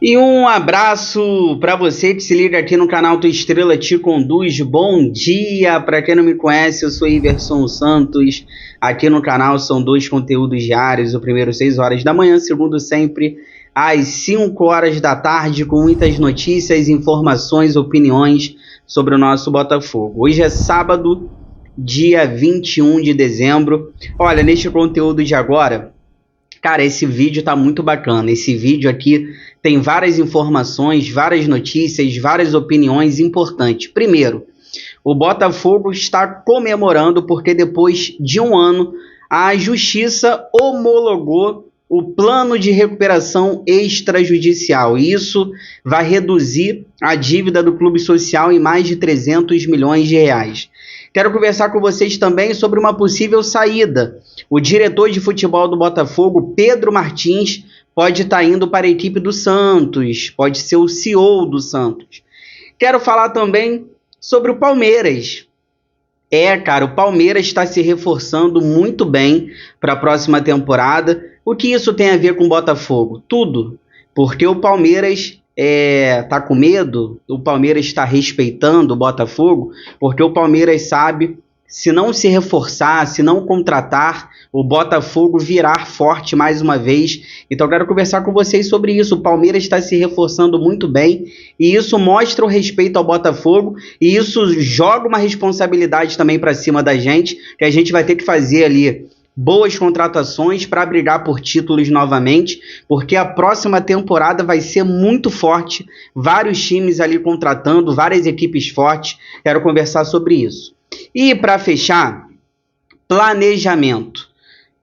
E um abraço para você que se liga aqui no canal Tua Estrela Te Conduz. Bom dia! Para quem não me conhece, eu sou Iverson Santos. Aqui no canal são 2 conteúdos diários. O primeiro 6 horas da manhã, o segundo sempre às 5 horas da tarde, com muitas notícias, informações, opiniões sobre o nosso Botafogo. Hoje é sábado, dia 21 de dezembro. Olha, neste conteúdo de agora, cara, esse vídeo tá muito bacana. Esse vídeo aqui tem várias informações, várias notícias, várias opiniões importantes. Primeiro, o Botafogo está comemorando porque depois de um ano a Justiça homologou o plano de recuperação extrajudicial. Isso vai reduzir a dívida do Clube Social em mais de 300 milhões de reais. Quero conversar com vocês também sobre uma possível saída. O diretor de futebol do Botafogo, Pedro Martins, pode estar indo para a equipe do Santos, pode ser o CEO do Santos. Quero falar também sobre o Palmeiras. Cara, o Palmeiras está se reforçando muito bem para a próxima temporada. O que isso tem a ver com o Botafogo? Tudo, porque o Palmeiras tá com medo, o Palmeiras está respeitando o Botafogo, porque o Palmeiras sabe, se não se reforçar, se não contratar, o Botafogo virar forte mais uma vez. Então eu quero conversar com vocês sobre isso. O Palmeiras está se reforçando muito bem e isso mostra o respeito ao Botafogo e isso joga uma responsabilidade também para cima da gente, que a gente vai ter que fazer ali boas contratações para brigar por títulos novamente, porque a próxima temporada vai ser muito forte, vários times ali contratando, várias equipes fortes. Quero conversar sobre isso. E para fechar, planejamento.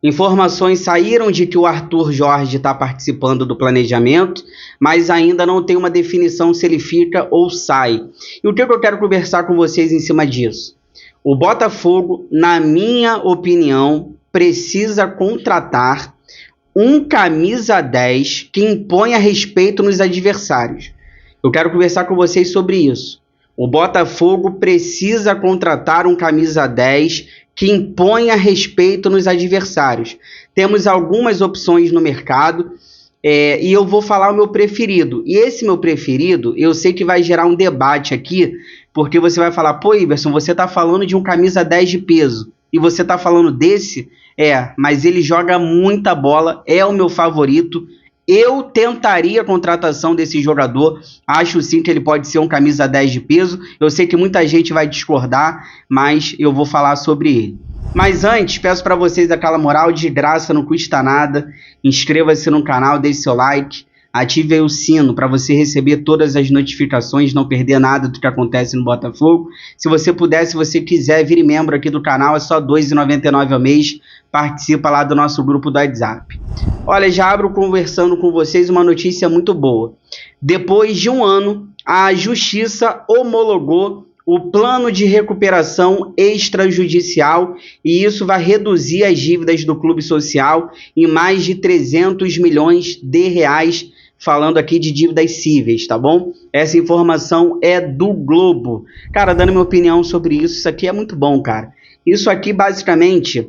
Informações saíram de que o Arthur Jorge está participando do planejamento, mas ainda não tem uma definição se ele fica ou sai. E o que eu quero conversar com vocês em cima disso? O Botafogo, na minha opinião, precisa contratar um camisa 10 que imponha respeito nos adversários. Eu quero conversar com vocês sobre isso. O Botafogo precisa contratar um camisa 10 que imponha respeito nos adversários. Temos algumas opções no mercado e eu vou falar o meu preferido. E esse meu preferido, eu sei que vai gerar um debate aqui, porque você vai falar, pô, Iverson, você está falando de um camisa 10 de peso e você está falando desse? Mas ele joga muita bola, é o meu favorito. Eu tentaria a contratação desse jogador, acho sim que ele pode ser um camisa 10 de peso. Eu sei que muita gente vai discordar, mas eu vou falar sobre ele. Mas antes, peço para vocês aquela moral de graça, não custa nada. Inscreva-se no canal, deixe seu like, ative aí o sino para você receber todas as notificações, não perder nada do que acontece no Botafogo. Se você puder, se você quiser, vire membro aqui do canal, é só R$ 2,99 ao mês. Participa lá do nosso grupo do WhatsApp. Olha, já abro conversando com vocês uma notícia muito boa. Depois de um ano, a Justiça homologou o plano de recuperação extrajudicial e isso vai reduzir as dívidas do Clube Social em mais de 300 milhões de reais, falando aqui de dívidas cíveis, tá bom? Essa informação é do Globo. Cara, dando minha opinião sobre isso, isso aqui é muito bom, cara. Isso aqui, basicamente,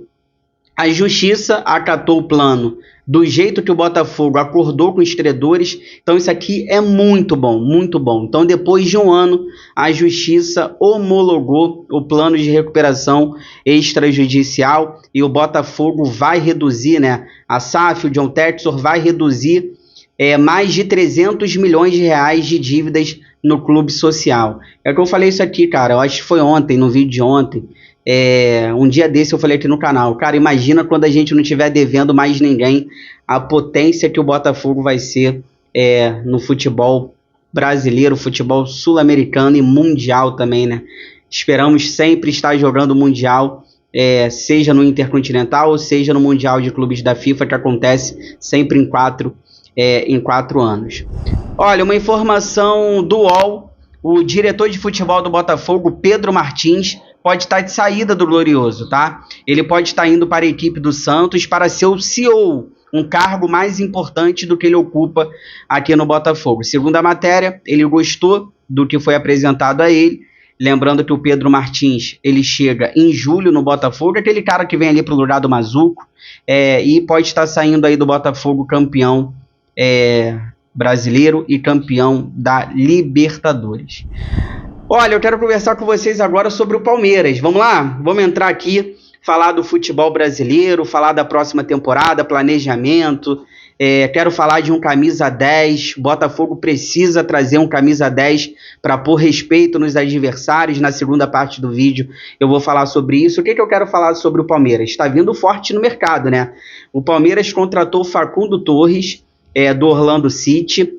a Justiça acatou o plano do jeito que o Botafogo acordou com os credores. Então isso aqui é muito bom, muito bom. Então depois de um ano, a Justiça homologou o plano de recuperação extrajudicial e o Botafogo vai reduzir, a SAF, o John Textor, vai reduzir mais de 300 milhões de reais de dívidas no Clube Social. É que eu falei isso aqui, cara, eu acho que foi ontem, no vídeo de ontem. Um dia desse eu falei aqui no canal, cara, imagina quando a gente não estiver devendo mais ninguém, a potência que o Botafogo vai ser no futebol brasileiro, futebol sul-americano e mundial também, Esperamos sempre estar jogando o Mundial, seja no Intercontinental ou seja no Mundial de Clubes da FIFA, que acontece sempre em 4 anos. Olha, uma informação do UOL, o diretor de futebol do Botafogo, Pedro Martins, pode estar de saída do Glorioso, tá? Ele pode estar indo para a equipe do Santos para ser o CEO, um cargo mais importante do que ele ocupa aqui no Botafogo. Segundo a matéria, ele gostou do que foi apresentado a ele. Lembrando que o Pedro Martins, ele chega em julho no Botafogo, aquele cara que vem ali para o lugar do Mazuco, e pode estar saindo aí do Botafogo campeão brasileiro e campeão da Libertadores. Olha, eu quero conversar com vocês agora sobre o Palmeiras. Vamos lá? Vamos entrar aqui, falar do futebol brasileiro, falar da próxima temporada, planejamento. Quero falar de um camisa 10. Botafogo precisa trazer um camisa 10 para pôr respeito nos adversários. Na segunda parte do vídeo eu vou falar sobre isso. O que eu quero falar sobre o Palmeiras? Está vindo forte no mercado, né? O Palmeiras contratou o Facundo Torres, do Orlando City,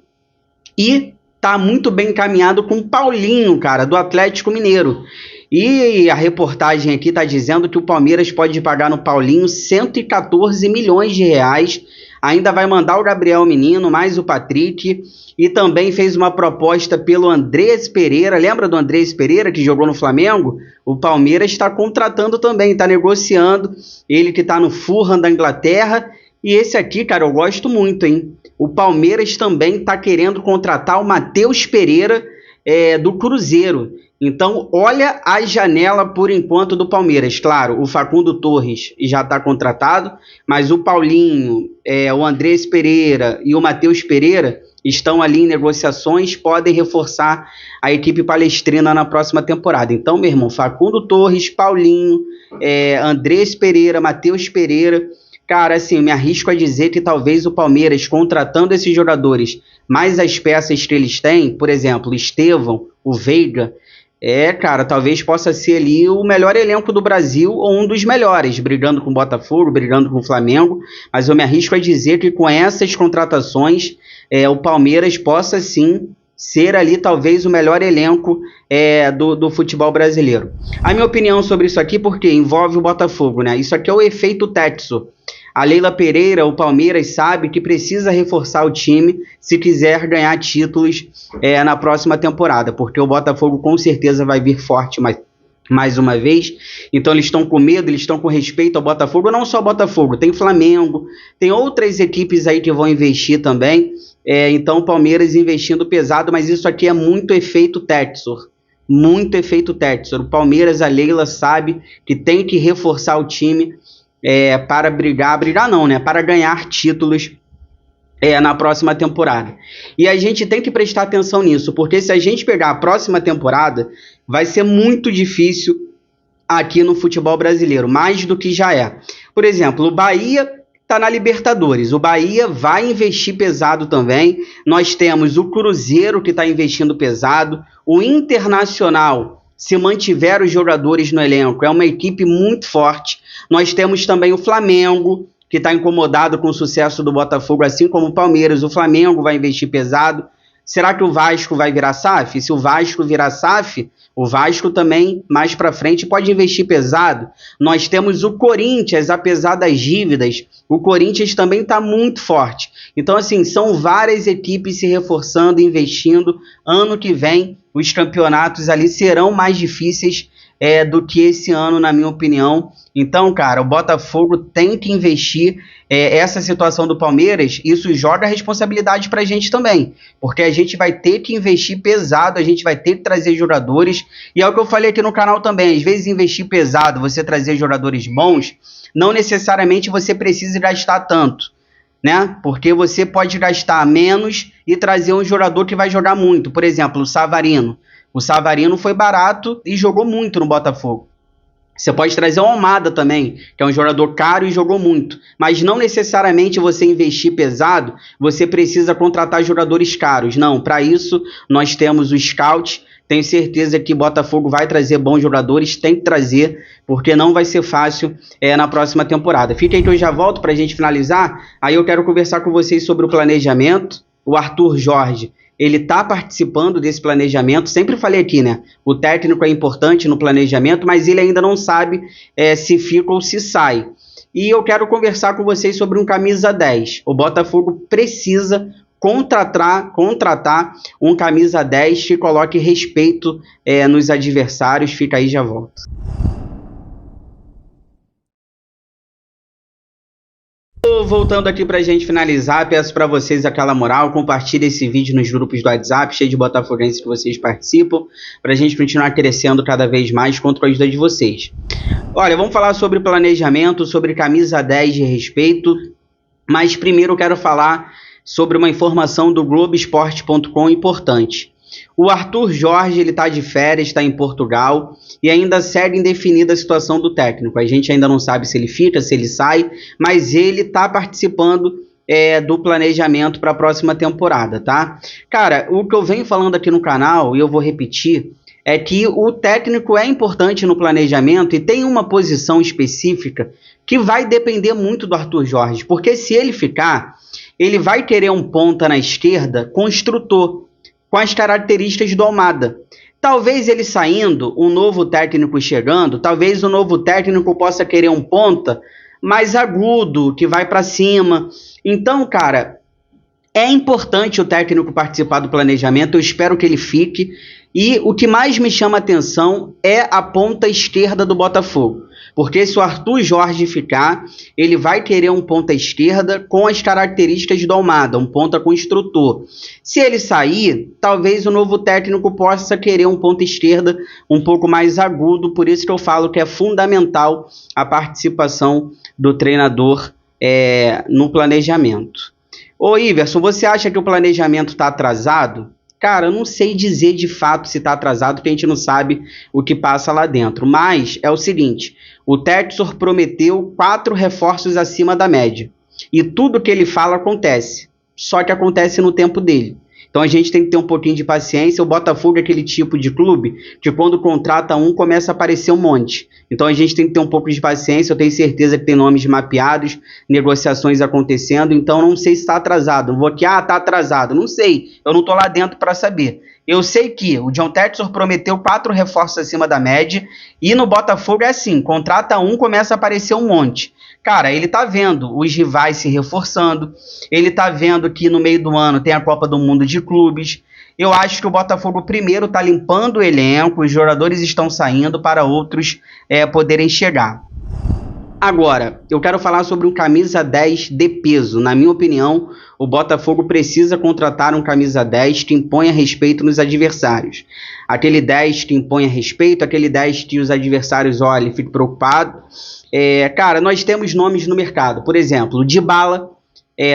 e tá muito bem encaminhado com o Paulinho, cara, do Atlético Mineiro. E a reportagem aqui tá dizendo que o Palmeiras pode pagar no Paulinho 114 milhões de reais. Ainda vai mandar o Gabriel Menino, mais o Patrick, e também fez uma proposta pelo Andrés Pereira. Lembra do Andrés Pereira que jogou no Flamengo? O Palmeiras está contratando também, está negociando. Ele que está no Fulham da Inglaterra. E esse aqui, cara, eu gosto muito, hein? O Palmeiras também está querendo contratar o Matheus Pereira, do Cruzeiro. Então, olha a janela por enquanto do Palmeiras. Claro, o Facundo Torres já está contratado, mas o Paulinho, o Andrés Pereira e o Matheus Pereira estão ali em negociações, podem reforçar a equipe palestrina na próxima temporada. Então, meu irmão, Facundo Torres, Paulinho, Andrés Pereira, Matheus Pereira. Cara, assim, eu me arrisco a dizer que talvez o Palmeiras, contratando esses jogadores, mais as peças que eles têm, por exemplo, o Estevão, o Veiga, cara, talvez possa ser ali o melhor elenco do Brasil, ou um dos melhores, brigando com o Botafogo, brigando com o Flamengo, mas eu me arrisco a dizer que com essas contratações, o Palmeiras possa sim ser ali talvez o melhor elenco do futebol brasileiro. A minha opinião sobre isso aqui, porque envolve o Botafogo, né? Isso aqui é o efeito Tetsu. A Leila Pereira, o Palmeiras, sabe que precisa reforçar o time se quiser ganhar títulos na próxima temporada, porque o Botafogo com certeza vai vir forte mais uma vez. Então eles estão com medo, eles estão com respeito ao Botafogo. Não só o Botafogo, tem Flamengo, tem outras equipes aí que vão investir também. Então o Palmeiras investindo pesado, mas isso aqui é muito efeito Textor. Muito efeito Textor. O Palmeiras, a Leila sabe que tem que reforçar o time para brigar não, né? Para ganhar títulos na próxima temporada. E a gente tem que prestar atenção nisso, porque se a gente pegar a próxima temporada, vai ser muito difícil aqui no futebol brasileiro, mais do que já é. Por exemplo, o Bahia está na Libertadores, o Bahia vai investir pesado também. Nós temos o Cruzeiro que está investindo pesado, o Internacional, se mantiver os jogadores no elenco, é uma equipe muito forte. Nós temos também o Flamengo, que está incomodado com o sucesso do Botafogo, assim como o Palmeiras. O Flamengo vai investir pesado. Será que o Vasco vai virar SAF? Se o Vasco virar SAF, o Vasco também, mais para frente, pode investir pesado. Nós temos o Corinthians, apesar das dívidas, o Corinthians também está muito forte. Então, assim, são várias equipes se reforçando, investindo. Ano que vem, os campeonatos ali serão mais difíceis do que esse ano, na minha opinião. Então, cara, o Botafogo tem que investir. Essa situação do Palmeiras, isso joga a responsabilidade pra gente também, porque a gente vai ter que investir pesado, a gente vai ter que trazer jogadores, e é o que eu falei aqui no canal também, às vezes investir pesado, você trazer jogadores bons, não necessariamente você precisa gastar tanto, né? Porque você pode gastar menos e trazer um jogador que vai jogar muito. Por exemplo, o Savarino. O Savarino foi barato e jogou muito no Botafogo. Você pode trazer o Almada também, que é um jogador caro e jogou muito. Mas não necessariamente você investir pesado, você precisa contratar jogadores caros. Não, para isso nós temos o Scout. Tenho certeza que o Botafogo vai trazer bons jogadores, tem que trazer, porque não vai ser fácil na próxima temporada. Fica aí que eu já volto para a gente finalizar. Aí eu quero conversar com vocês sobre o planejamento. O Arthur Jorge, ele está participando desse planejamento. Sempre falei aqui, né? O técnico é importante no planejamento, mas ele ainda não sabe se fica ou se sai. E eu quero conversar com vocês sobre um camisa 10. O Botafogo precisa contratar um camisa 10 que coloque respeito nos adversários. Fica aí, já volto. Voltando aqui pra gente finalizar, peço para vocês aquela moral, compartilhe esse vídeo nos grupos do WhatsApp, cheio de botafoguenses que vocês participam, pra gente continuar crescendo cada vez mais contra a ajuda de vocês. Olha, vamos falar sobre planejamento, sobre camisa 10 de respeito, mas primeiro eu quero falar sobre uma informação do Globoesporte.com importante. O Arthur Jorge ele está de férias, está em Portugal e ainda segue indefinida a situação do técnico. A gente ainda não sabe se ele fica, se ele sai, mas ele está participando do planejamento para a próxima temporada, tá? Cara, o que eu venho falando aqui no canal, e eu vou repetir, é que o técnico é importante no planejamento e tem uma posição específica que vai depender muito do Arthur Jorge, porque se ele ficar, ele vai querer um ponta na esquerda construtor, com as características do Almada. Talvez ele saindo, um novo técnico chegando, talvez o novo técnico possa querer um ponta mais agudo, que vai para cima. Então, cara, é importante o técnico participar do planejamento, eu espero que ele fique. E o que mais me chama a atenção é a ponta esquerda do Botafogo. Porque se o Arthur Jorge ficar, ele vai querer um ponta esquerda com as características do Almada, um ponta construtor. Se ele sair, talvez o novo técnico possa querer um ponta esquerda um pouco mais agudo, por isso que eu falo que é fundamental a participação do treinador no planejamento. Ô Iverson, você acha que o planejamento está atrasado? Cara, eu não sei dizer de fato se está atrasado, porque a gente não sabe o que passa lá dentro. Mas é o seguinte, o Textor prometeu 4 reforços acima da média. E tudo que ele fala acontece, só que acontece no tempo dele. Então a gente tem que ter um pouquinho de paciência. O Botafogo é aquele tipo de clube que quando contrata um, começa a aparecer um monte. Então a gente tem que ter um pouco de paciência. Eu tenho certeza que tem nomes mapeados, negociações acontecendo. Então não sei se está atrasado. Não vou aqui, está atrasado. Não sei, eu não estou lá dentro para saber. Eu sei que o John Textor prometeu 4 reforços acima da média. E no Botafogo é assim, contrata um, começa a aparecer um monte. Cara, ele tá vendo os rivais se reforçando, ele tá vendo que no meio do ano tem a Copa do Mundo de Clubes. Eu acho que o Botafogo primeiro tá limpando o elenco, os jogadores estão saindo para outros poderem chegar. Agora, eu quero falar sobre um camisa 10 de peso. Na minha opinião, o Botafogo precisa contratar um camisa 10 que imponha respeito nos adversários. Aquele 10 que imponha respeito, aquele 10 que os adversários olhem e fiquem preocupados. Cara, nós temos nomes no mercado. Por exemplo, o Dybala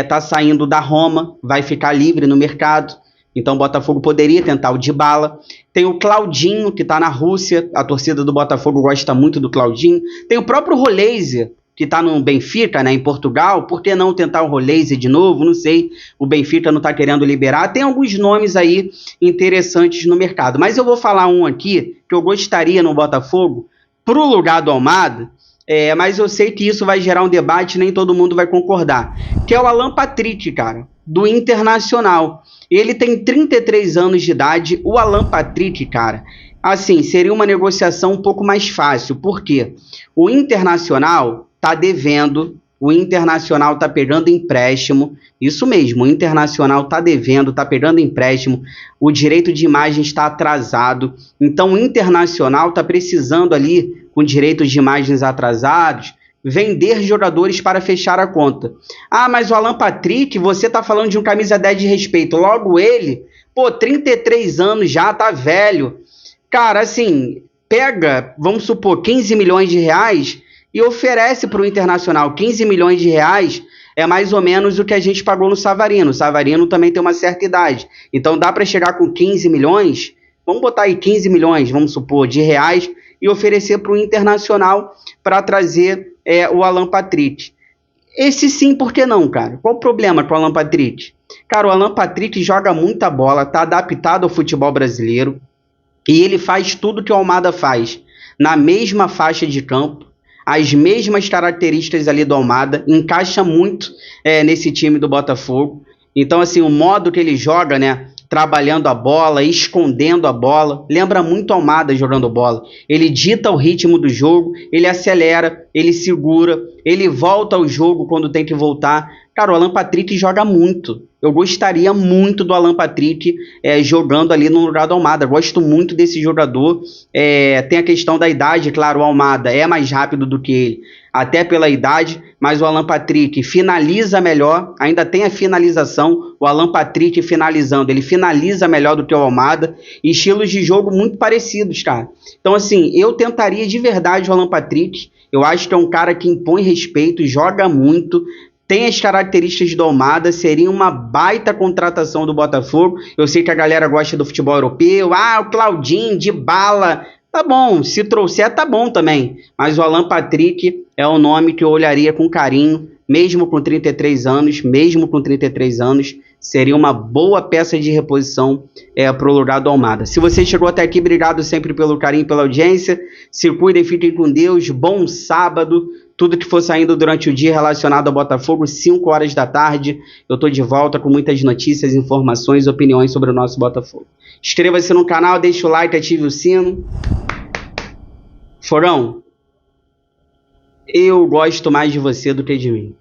tá saindo da Roma, vai ficar livre no mercado. Então o Botafogo poderia tentar o Dybala. Tem o Claudinho, que está na Rússia. A torcida do Botafogo gosta muito do Claudinho. Tem o próprio Roleze, que está no Benfica, né, em Portugal. Por que não tentar o Roleze de novo? Não sei. O Benfica não está querendo liberar. Tem alguns nomes aí interessantes no mercado. Mas eu vou falar um aqui que eu gostaria no Botafogo, para o lugar do Almada. Mas eu sei que isso vai gerar um debate, nem todo mundo vai concordar. Que é o Alan Patrick, cara, do Internacional. Ele tem 33 anos de idade. O Alan Patrick, cara, assim, seria uma negociação um pouco mais fácil. Por quê? O Internacional tá devendo, o Internacional tá pegando empréstimo. Isso mesmo, o Internacional tá devendo, tá pegando empréstimo. O direito de imagem está atrasado. Então o Internacional tá precisando ali, com direitos de imagens atrasados, vender jogadores para fechar a conta. Ah, mas o Alan Patrick, você tá falando de um camisa 10 de respeito. Logo ele, 33 anos já, tá velho. Cara, assim, pega, vamos supor, 15 milhões de reais e oferece para o Internacional. 15 milhões de reais é mais ou menos o que a gente pagou no Savarino. O Savarino também tem uma certa idade. Então dá para chegar com 15 milhões, vamos botar aí 15 milhões, vamos supor, de reais, e oferecer para o Internacional para trazer o Alan Patrick. Esse sim, por que não, cara? Qual o problema com o Alan Patrick? Cara, o Alan Patrick joga muita bola, tá adaptado ao futebol brasileiro e ele faz tudo que o Almada faz, na mesma faixa de campo, as mesmas características ali do Almada, encaixa muito nesse time do Botafogo. Então, assim, o modo que ele joga, né, trabalhando a bola, escondendo a bola, lembra muito Almada jogando bola. Ele dita o ritmo do jogo, ele acelera, ele segura, ele volta ao jogo quando tem que voltar. Cara, o Alan Patrick joga muito. Eu gostaria muito do Alan Patrick jogando ali no lugar do Almada. Gosto muito desse jogador. Tem a questão da idade, claro, o Almada é mais rápido do que ele, até pela idade, mas o Alan Patrick finaliza melhor, ainda tem a finalização, o Alan Patrick finalizando, ele finaliza melhor do que o Almada, estilos de jogo muito parecidos, cara. Então, assim, eu tentaria de verdade o Alan Patrick, eu acho que é um cara que impõe respeito, joga muito, tem as características do Almada, seria uma baita contratação do Botafogo. Eu sei que a galera gosta do futebol europeu, o Claudinho, Dybala, tá bom, se trouxer tá bom também, mas o Alan Patrick é o nome que eu olharia com carinho, mesmo com 33 anos, seria uma boa peça de reposição para o lugar do Almada. Se você chegou até aqui, obrigado sempre pelo carinho, pela audiência, se cuidem, fiquem com Deus, bom sábado. Tudo que for saindo durante o dia relacionado ao Botafogo, 5 horas da tarde, eu estou de volta com muitas notícias, informações, opiniões sobre o nosso Botafogo. Inscreva-se no canal, deixa o like, ative o sino. Forão, eu gosto mais de você do que de mim.